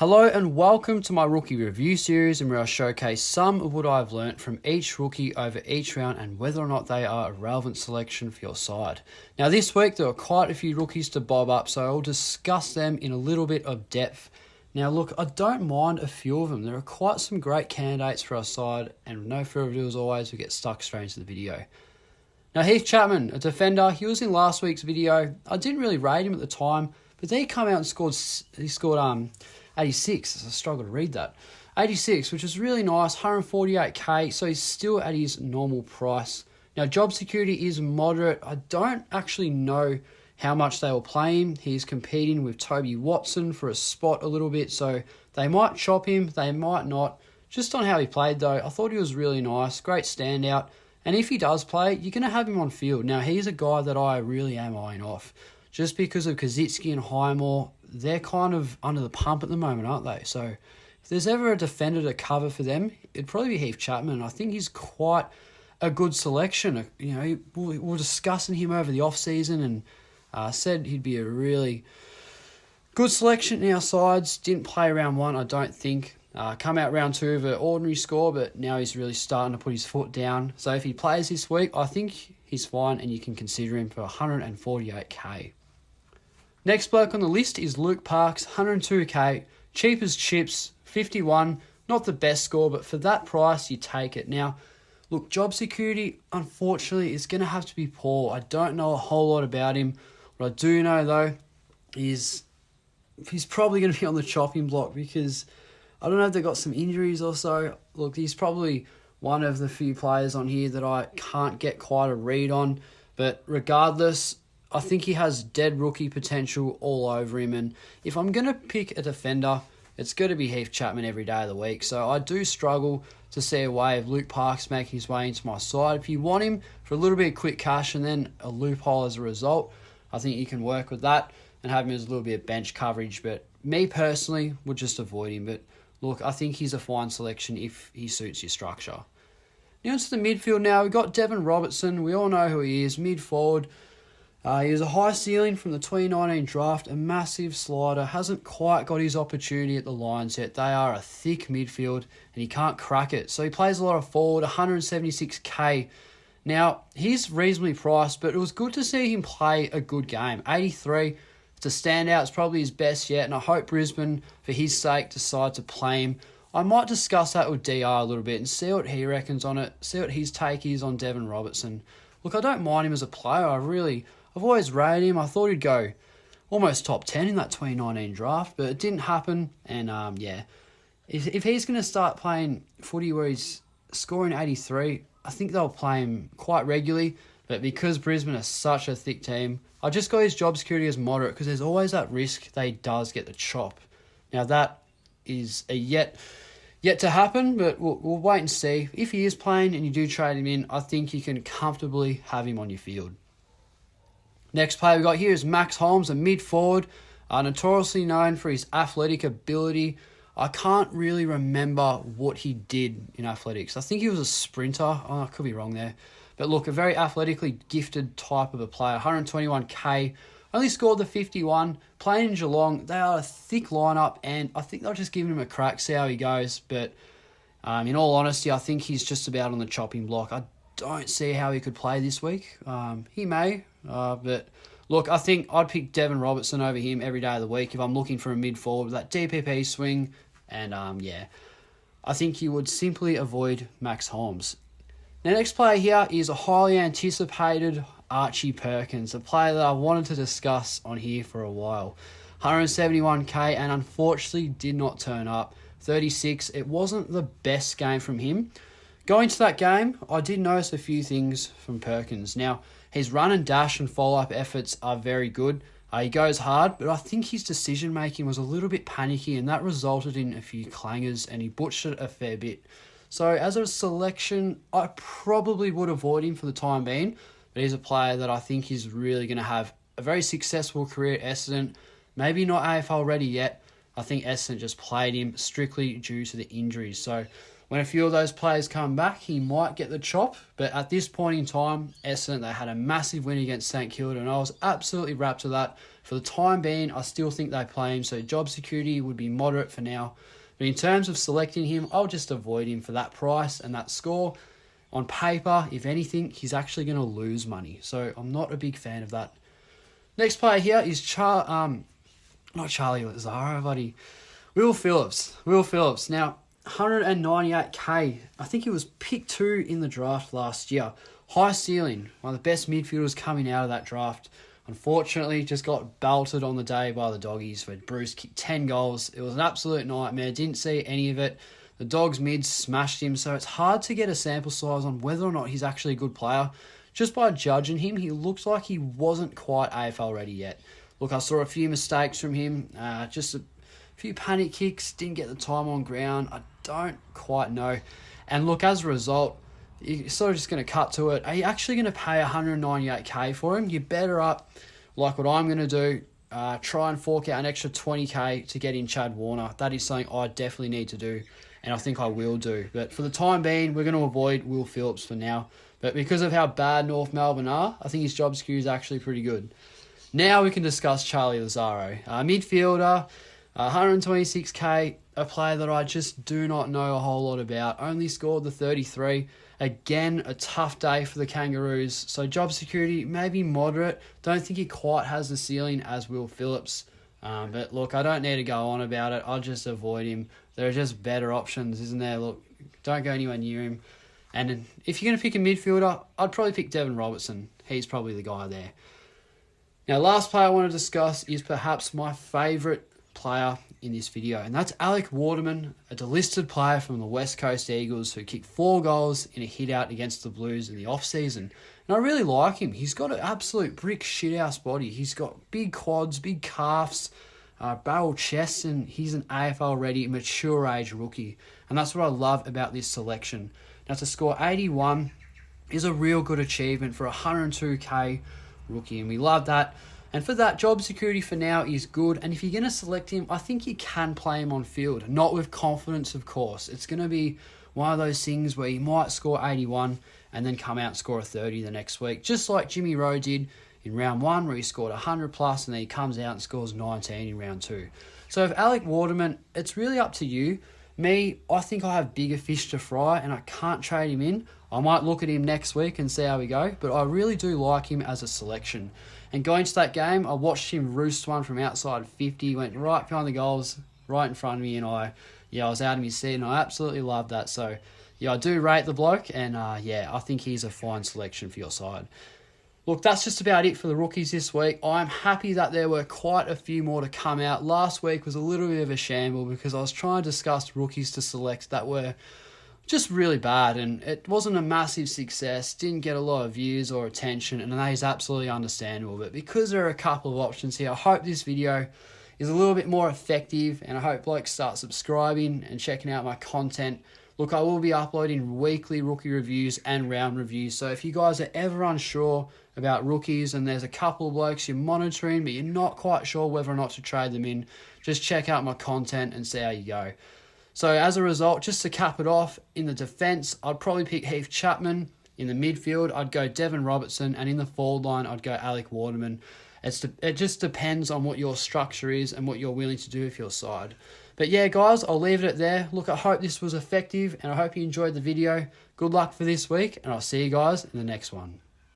Hello and welcome to my rookie review series, and where I showcase some of what I've learnt from each rookie over each round and whether or not they are a relevant selection for your side. Now this week there are quite a few rookies to bob up, so I'll discuss them in a little bit of depth. Now look, I don't mind a few of them. There are quite some great candidates for our side, and no further ado as always, we get stuck straight into the video. Now Heath Chapman, a defender, he was in last week's video. I didn't really rate him at the time, but then he came out and scored 86, I struggle to read that. 86, which is really nice, 148k, so he's still at his normal price. Now, job security is moderate. I don't actually know how much they will play him. He's competing with Toby Watson for a spot a little bit, so they might chop him, they might not. Just on how he played, though, I thought he was really nice, great standout. And if he does play, you're going to have him on field. Now, he's a guy that I really am eyeing off. Just because of Kazitsky and Highmore, they're kind of under the pump at the moment, aren't they? So if there's ever a defender to cover for them, it'd probably be Heath Chapman. I think he's quite a good selection. You know, we were discussing him over the off-season and said he'd be a really good selection in our sides. Didn't play round one, I don't think. Come out round two of an ordinary score, but now he's really starting to put his foot down. So if he plays this week, I think he's fine, and you can consider him for 148k. Next bloke on the list is Luke Parks, 102k, cheap as chips, 51, not the best score, but for that price, you take it. Now, look, job security, unfortunately, is going to have to be poor. I don't know a whole lot about him. What I do know, though, is he's probably going to be on the chopping block because I don't know if they've got some injuries or so. Look, he's probably one of the few players on here that I can't get quite a read on, but regardless, I think he has dead rookie potential all over him. And if I'm going to pick a defender, it's going to be Heath Chapman every day of the week. So I do struggle to see a way of Luke Parks making his way into my side. If you want him for a little bit of quick cash and then a loophole as a result, I think you can work with that and have him as a little bit of bench coverage. But me personally would just avoid him. But look, I think he's a fine selection if he suits your structure. Now into the midfield now. We've got Devon Robertson. We all know who he is, mid-forward. He has a high ceiling from the 2019 draft, a massive slider, hasn't quite got his opportunity at the Lions yet. They are a thick midfield and he can't crack it. So he plays a lot of forward, 176k. Now, he's reasonably priced, but it was good to see him play a good game. 83, it's a standout, it's probably his best yet, and I hope Brisbane, for his sake, decide to play him. I might discuss that with DR a little bit and see what he reckons on it, see what his take is on Devon Robertson. Look, I don't mind him as a player, I've always rated him. I thought he'd go almost top 10 in that 2019 draft, but it didn't happen. And, if he's going to start playing footy where he's scoring 83, I think they'll play him quite regularly. But because Brisbane are such a thick team, I just got his job security as moderate because there's always that risk that he does get the chop. Now, that is a yet to happen, but we'll wait and see. If he is playing and you do trade him in, I think you can comfortably have him on your field. Next player we got here is Max Holmes, a mid-forward, notoriously known for his athletic ability. I can't really remember what he did in athletics. I think he was a sprinter. I could be wrong there. But look, a very athletically gifted type of a player, 121k. Only scored the 51, playing in Geelong. They are a thick lineup, and I think they'll just give him a crack, see how he goes. But in all honesty, I think he's just about on the chopping block. I don't see how he could play this week. He may, but look, I think I'd pick Devon Robertson over him every day of the week if I'm looking for a mid-forward with that DPP swing. And I think you would simply avoid Max Holmes. The next player here is a highly anticipated Archie Perkins, a player that I wanted to discuss on here for a while. 171k and unfortunately did not turn up. 36, it wasn't the best game from him. Going to that game, I did notice a few things from Perkins. Now, his run and dash and follow-up efforts are very good. He goes hard, but I think his decision-making was a little bit panicky, and that resulted in a few clangers, and he butchered it a fair bit. So, as a selection, I probably would avoid him for the time being, but he's a player that I think is really going to have a very successful career at Essendon. Maybe not AFL ready yet. I think Essendon just played him strictly due to the injuries. So, when a few of those players come back, he might get the chop. But at this point in time, Essendon, they had a massive win against St Kilda, and I was absolutely wrapped to that for the time being, I still think they play him, so job security would be moderate for now. But in terms of selecting him, I'll just avoid him for that price and that score. On paper, if anything, he's actually going to lose money, so I'm not a big fan of that. Next player here is not Charlie Lazaro, buddy. Will Phillips. Now, 198k. I think he was pick 2 in the draft last year. High ceiling. One of the best midfielders coming out of that draft. Unfortunately, just got belted on the day by the Doggies where Bruce kicked 10 goals. It was an absolute nightmare. Didn't see any of it. The Dogs mids smashed him, so it's hard to get a sample size on whether or not he's actually a good player. Just by judging him, he looks like he wasn't quite AFL ready yet. Look, I saw a few mistakes from him. Just a few panic kicks. Didn't get the time on ground. I don't quite know. And look, as a result, you're sort of just going to cut to it. Are you actually going to pay 198k for him? You're better up, like what I'm going to do, try and fork out an extra 20k to get in Chad Warner. That is something I definitely need to do, and I think I will do. But for the time being, we're going to avoid Will Phillips for now. But because of how bad North Melbourne are, I think his job security is actually pretty good. Now we can discuss Charlie Lazaro. Midfielder, 126k, a player that I just do not know a whole lot about. Only scored the 33. Again, a tough day for the Kangaroos. So job security, maybe moderate. Don't think he quite has the ceiling as Will Phillips. But look, I don't need to go on about it. I'll just avoid him. There are just better options, isn't there? Look, don't go anywhere near him. And if you're going to pick a midfielder, I'd probably pick Devon Robertson. He's probably the guy there. Now, last player I want to discuss is perhaps my favourite player in this video, and that's Alec Waterman, a delisted player from the West Coast Eagles who kicked 4 goals in a hit-out against the Blues in the off-season. And I really like him. He's got an absolute brick shit-house body. He's got big quads, big calves, barrel chests, and he's an AFL-ready, mature-age rookie. And that's what I love about this selection. Now, to score 81 is a real good achievement for a 102k rookie, and we love that. And for that, job security for now is good. And if you're going to select him, I think you can play him on field. Not with confidence, of course. It's going to be one of those things where you might score 81 and then come out and score a 30 the next week. Just like Jimmy Rowe did in round 1, where he scored 100 plus and then he comes out and scores 19 in round 2. So if Alec Waterman, it's really up to you. Me, I think I have bigger fish to fry and I can't trade him in. I might look at him next week and see how we go, but I really do like him as a selection. And going to that game, I watched him roost one from outside 50, went right behind the goals, right in front of me, and I was out of my seat, and I absolutely loved that. So, I do rate the bloke, and I think he's a fine selection for your side. Look, that's just about it for the rookies this week. I'm happy that there were quite a few more to come out. Last week was a little bit of a shamble because I was trying to discuss rookies to select that were just really bad, and it wasn't a massive success, didn't get a lot of views or attention, and that is absolutely understandable. But because there are a couple of options here, I hope this video is a little bit more effective, and I hope blokes start subscribing and checking out my content. Look, I will be uploading weekly rookie reviews and round reviews, so if you guys are ever unsure about rookies and there's a couple of blokes you're monitoring but you're not quite sure whether or not to trade them in, just check out my content and see how you go. So as a result, just to cap it off, in the defence, I'd probably pick Heath Chapman. In the midfield, I'd go Devon Robertson. And in the forward line, I'd go Alec Waterman. It just depends on what your structure is and what you're willing to do with your side. But yeah, guys, I'll leave it at there. Look, I hope this was effective and I hope you enjoyed the video. Good luck for this week, and I'll see you guys in the next one.